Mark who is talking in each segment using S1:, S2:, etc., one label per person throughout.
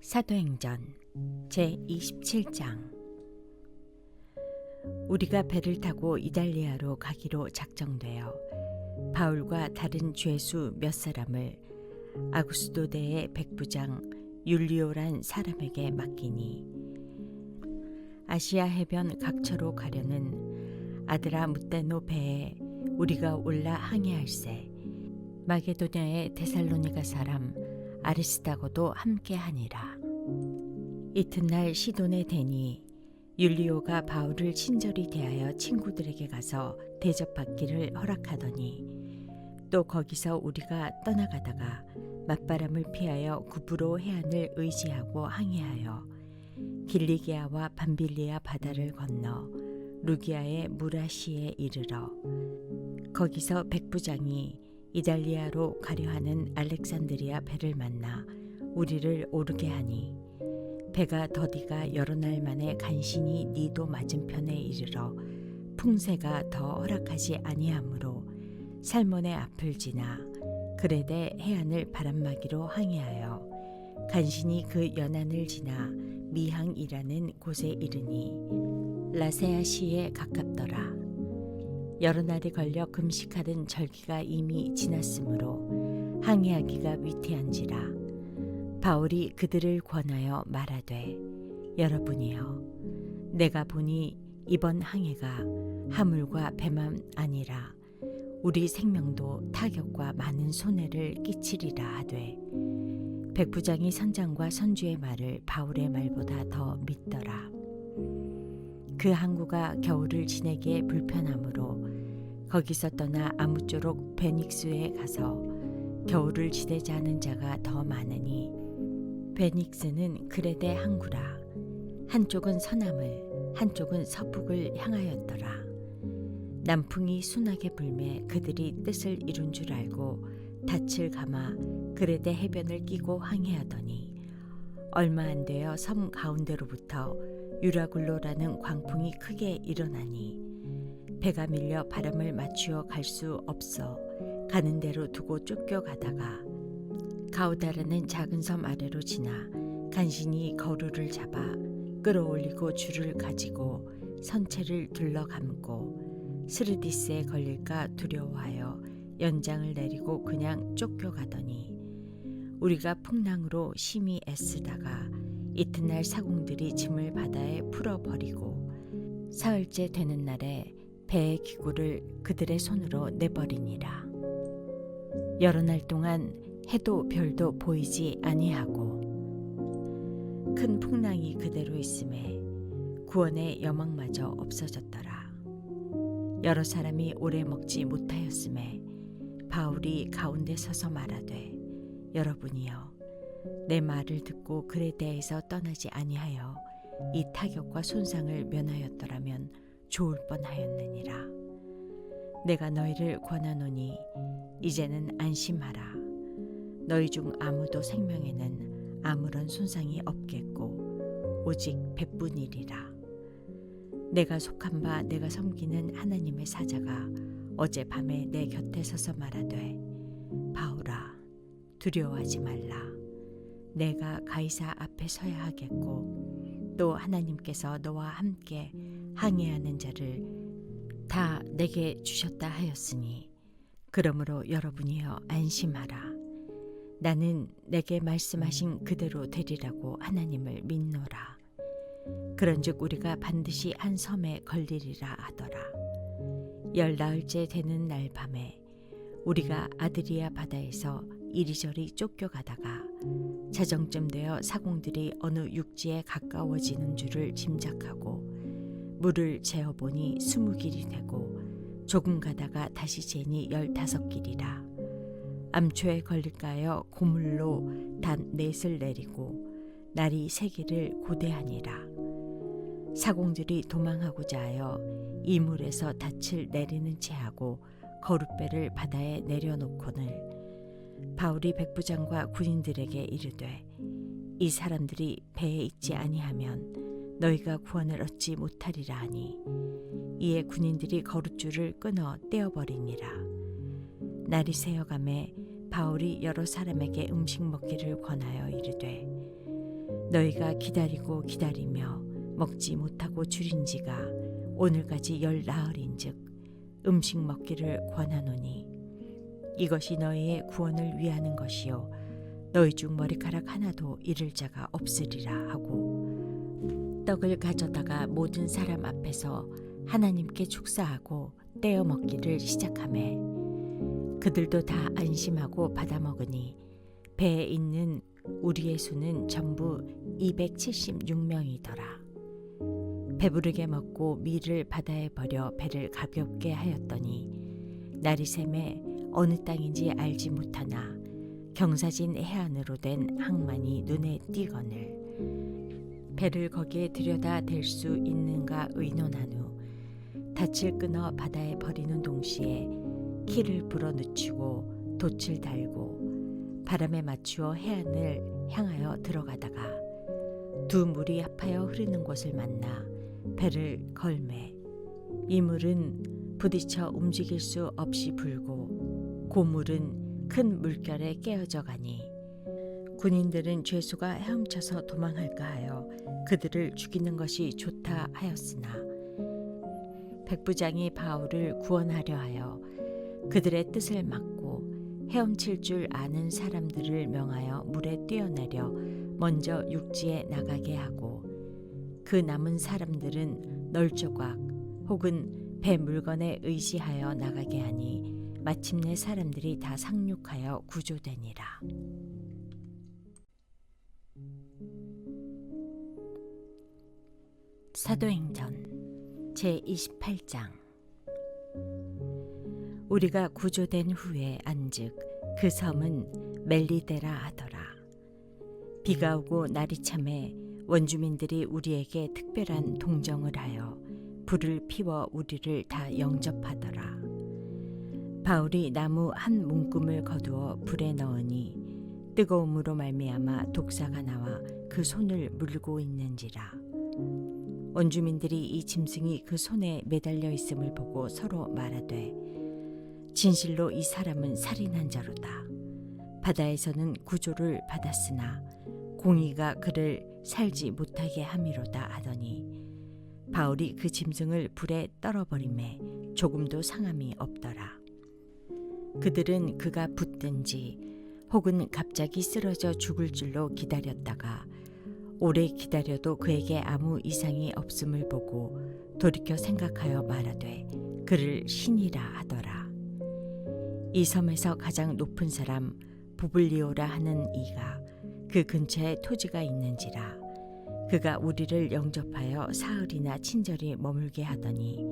S1: 사도행전 제27장. 우리가 배를 타고 이달리아로 가기로 작정되어 바울과 다른 죄수 몇 사람을 아구스도대의 백부장 율리오란 사람에게 맡기니, 아시아 해변 각처로 가려는 아드라무떼노 배에 우리가 올라 항해할세 마게도냐의 데살로니가 사람 아리스다고도 함께하니라. 이튿날 시돈에 대니 율리오가 바울을 친절히 대하여 친구들에게 가서 대접받기를 허락하더니, 또 거기서 우리가 떠나가다가 맞바람을 피하여 구브로 해안을 의지하고 항해하여 길리기아와 밤빌리아 바다를 건너 루기아의 무라시에 이르러 거기서 백부장이 이달리아로 가려하는 알렉산드리아 배를 만나 우리를 오르게 하니, 배가 더디가 여러 날 만에 간신히 니도 맞은편에 이르러 풍세가 더 허락하지 아니하므로 살몬의 앞을 지나 그레데 해안을 바람막이로 항해하여 간신히 그 연안을 지나 미항이라는 곳에 이르니 라세아시에 가깝더라. 여러 날이 걸려 금식하던 절기가 이미 지났으므로 항해하기가 위태한지라 바울이 그들을 권하여 말하되, 여러분이여, 내가 보니 이번 항해가 하물과 배만 아니라 우리 생명도 타격과 많은 손해를 끼치리라 하되, 백부장이 선장과 선주의 말을 바울의 말보다 더 믿더라. 그 항구가 겨울을 지내기에 불편하므로 거기서 떠나 아무쪼록 베닉스에 가서 겨울을 지내자 하는 자가 더 많으니, 베닉스는 그레데 항구라. 한쪽은 서남을, 한쪽은 서북을 향하였더라. 남풍이 순하게 불매 그들이 뜻을 이룬 줄 알고 닻을 감아 그레데 해변을 끼고 항해하더니, 얼마 안 되어 섬 가운데로부터 유라굴로라는 광풍이 크게 일어나니 배가 밀려 바람을 맞추어 갈 수 없어 가는 대로 두고 쫓겨가다가 가우다라는 작은 섬 아래로 지나 간신히 거루를 잡아 끌어올리고 줄을 가지고 선체를 둘러감고 스르디스에 걸릴까 두려워하여 연장을 내리고 그냥 쫓겨가더니, 우리가 풍랑으로 심히 애쓰다가 이튿날 사공들이 짐을 바다에 풀어버리고 사흘째 되는 날에 배의 기구를 그들의 손으로 내버리니라. 여러 날 동안 해도 별도 보이지 아니하고 큰 풍랑이 그대로 있음에 구원의 여망마저 없어졌더라. 여러 사람이 오래 먹지 못하였음에 바울이 가운데 서서 말하되, 여러분이여, 내 말을 듣고 그레데에서 떠나지 아니하여 이 타격과 손상을 면하였더라면 좋을 뻔하였느니라. 내가 너희를 권하노니 이제는 안심하라. 너희 중 아무도 생명에는 아무런 손상이 없겠고 오직 배뿐이리라. 내가 속한 바 내가 섬기는 하나님의 사자가 어젯밤에 내 곁에 서서 말하되, 바울아, 두려워하지 말라. 내가 가이사 앞에 서야 하겠고 또 하나님께서 너와 함께 항해하는 자를 다 내게 주셨다 하였으니, 그러므로 여러분이여 안심하라. 나는 내게 말씀하신 그대로 되리라고 하나님을 믿노라. 그런즉 우리가 반드시 한 섬에 걸리리라 하더라. 10나흘째 되는 날 밤에 우리가 아드리아 바다에서 이리저리 쫓겨가다가 자정쯤 되어 사공들이 어느 육지에 가까워지는 줄을 짐작하고 물을 재어보니 20길이 되고 조금 가다가 다시 재니 15길이라. 암초에 걸릴까 하여 고물로 단 넷을 내리고 날이 3개를 고대하니라. 사공들이 도망하고자 하여 이물에서 닻을 내리는 채 하고 거룻배를 바다에 내려놓고는 바울이 백부장과 군인들에게 이르되, 이 사람들이 배에 있지 아니하면 너희가 구원을 얻지 못하리라 하니, 이에 군인들이 거룻줄을 끊어 떼어버리니라. 날이 새어가매 바울이 여러 사람에게 음식 먹기를 권하여 이르되 너희가 기다리고 기다리며 먹지 못하고 줄인 지가 오늘까지 10나흘인즉 음식 먹기를 권하노니 이것이 너희의 구원을 위하는 것이요 너희 중 머리카락 하나도 잃을 자가 없으리라 하고 떡을 가져다가 모든 사람 앞에서 하나님께 축사하고 떼어 먹기를 시작하매 그들도 다 안심하고 받아 먹으니 배에 있는 우리의 수는 전부 276명이더라. 배부르게 먹고 밀을 바다에 버려 배를 가볍게 하였더니 날이 새매 어느 땅인지 알지 못하나 경사진 해안으로 된 항만이 눈에 띄거늘 배를 거기에 들여다 댈 수 있는가 의논한 후 닻을 끊어 바다에 버리는 동시에 키를 불어 늦추고 돛을 달고 바람에 맞추어 해안을 향하여 들어가다가 두 물이 합하여 흐르는 곳을 만나 배를 걸매 이 물은 부딪혀 움직일 수 없이 불고 고물은 큰 물결에 깨어져 가니 군인들은 죄수가 헤엄쳐서 도망할까 하여 그들을 죽이는 것이 좋다 하였으나 백부장이 바울을 구원하려 하여 그들의 뜻을 막고 헤엄칠 줄 아는 사람들을 명하여 물에 뛰어내려 먼저 육지에 나가게 하고 그 남은 사람들은 널조각 혹은 배 물건에 의지하여 나가게 하니 마침내 사람들이 다 상륙하여 구조되니라. 사도행전 제28장. 우리가 구조된 후에 안즉 그 섬은 멜리데라 하더라. 비가 오고 날이 참에 원주민들이 우리에게 특별한 동정을 하여 불을 피워 우리를 다 영접하더라. 바울이 나무 한 문금을 거두어 불에 넣으니 뜨거움으로 말미암아 독사가 나와 그 손을 물고 있는지라. 원주민들이 이 짐승이 그 손에 매달려 있음을 보고 서로 말하되 진실로 이 사람은 살인한 자로다. 바다에서는 구조를 받았으나 공의가 그를 살지 못하게 함이로다 하더니 바울이 그 짐승을 불에 떨어버리매 조금도 상함이 없더라. 그들은 그가 붙든지 혹은 갑자기 쓰러져 죽을 줄로 기다렸다가 오래 기다려도 그에게 아무 이상이 없음을 보고 돌이켜 생각하여 말하되 그를 신이라 하더라. 이 섬에서 가장 높은 사람 부블리오라 하는 이가 그 근처에 토지가 있는지라. 그가 우리를 영접하여 사흘이나 친절히 머물게 하더니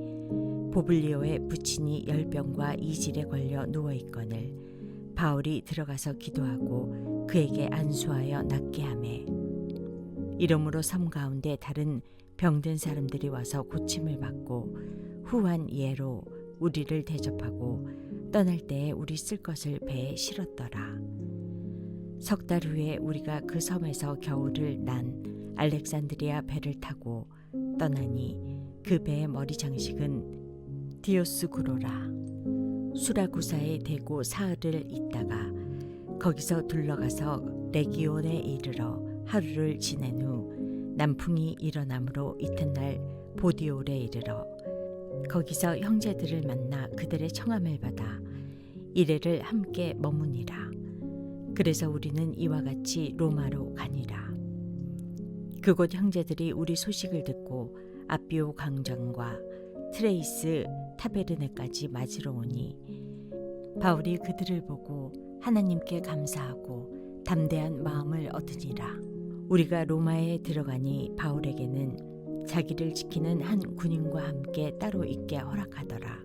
S1: 부블리오의 부친이 열병과 이질에 걸려 누워있거늘 바울이 들어가서 기도하고 그에게 안수하여 낫게 하매 이러므로 섬 가운데 다른 병든 사람들이 와서 고침을 받고 후한 예로 우리를 대접하고 떠날 때에 우리 쓸 것을 배에 실었더라. 석 달 후에 우리가 그 섬에서 겨울을 난 알렉산드리아 배를 타고 떠나니 그 배의 머리 장식은 디오스구로라. 수라구사에 대고 사흘을 있다가 거기서 둘러가서 레기온에 이르러 하루를 지낸 후 남풍이 일어나므로 이튿날 보디올에 이르러 거기서 형제들을 만나 그들의 청함을 받아 이레를 함께 머무니라. 그래서 우리는 이와 같이 로마로 가니라. 그곳 형제들이 우리 소식을 듣고 아비오 강정과 트레이스 타베르네까지 맞으러 오니 바울이 그들을 보고 하나님께 감사하고 담대한 마음을 얻으니라. 우리가 로마에 들어가니 바울에게는 자기를 지키는 한 군인과 함께 따로 있게 허락하더라.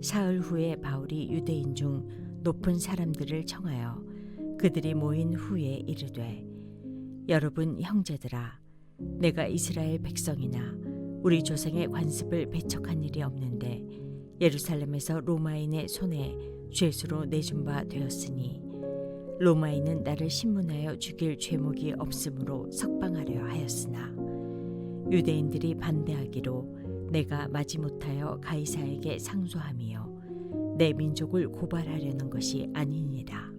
S1: 사흘 후에 바울이 유대인 중 높은 사람들을 청하여 그들이 모인 후에 이르되 여러분 형제들아, 내가 이스라엘 백성이나 우리 조상의 관습을 배척한 일이 없는데 예루살렘에서 로마인의 손에 죄수로 내준 바 되었으니 로마인은 나를 신문하여 죽일 죄목이 없으므로 석방하려 하였으나 유대인들이 반대하기로 내가 마지못하여 가이사에게 상소함이요 내 민족을 고발하려는 것이 아니니라.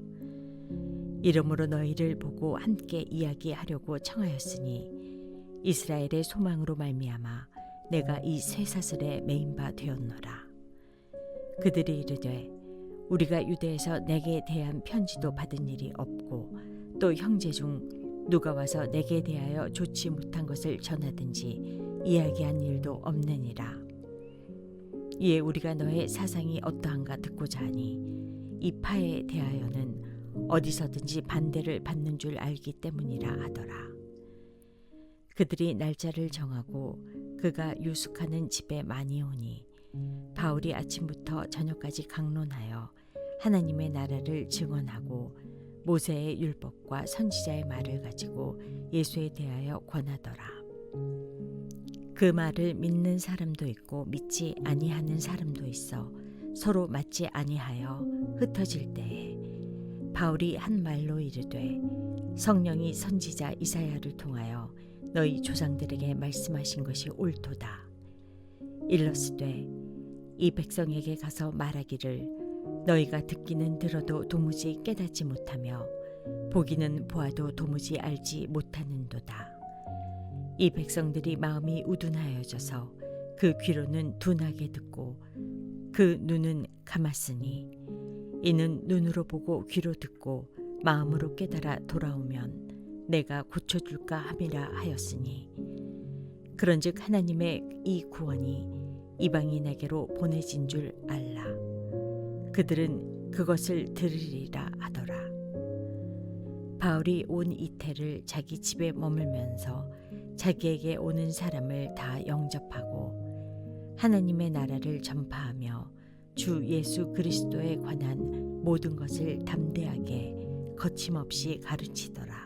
S1: 이러므로 너희를 보고 함께 이야기하려고 청하였으니 이스라엘의 소망으로 말미암아 내가 이 쇠사슬에 매인 바 되었노라. 그들이 이르되 우리가 유대에서 내게 대한 편지도 받은 일이 없고 또 형제 중 누가 와서 내게 대하여 좋지 못한 것을 전하든지 이야기한 일도 없느니라. 이에 우리가 너의 사상이 어떠한가 듣고자 하니 이 파에 대하여는 어디서든지 반대를 받는 줄 알기 때문이라 하더라. 그들이 날짜를 정하고 그가 유숙하는 집에 많이 오니 바울이 아침부터 저녁까지 강론하여 하나님의 나라를 증언하고 모세의 율법과 선지자의 말을 가지고 예수에 대하여 권하더라. 그 말을 믿는 사람도 있고 믿지 아니하는 사람도 있어 서로 맞지 아니하여 흩어질 때에 바울이 한 말로 이르되 성령이 선지자 이사야를 통하여 너희 조상들에게 말씀하신 것이 옳도다. 일러스되 이 백성에게 가서 말하기를 너희가 듣기는 들어도 도무지 깨닫지 못하며 보기는 보아도 도무지 알지 못하는도다. 이 백성들이 마음이 우둔하여져서 그 귀로는 둔하게 듣고 그 눈은 감았으니 이는 눈으로 보고 귀로 듣고 마음으로 깨달아 돌아오면 내가 고쳐줄까 함이라 하였으니 그런즉 하나님의 이 구원이 이방인에게로 보내진 줄 알라. 그들은 그것을 들으리라 하더라. 바울이 온 이태를 자기 집에 머물면서 자기에게 오는 사람을 다 영접하고 하나님의 나라를 전파하며 주 예수 그리스도에 관한 모든 것을 담대하게 거침없이 가르치더라.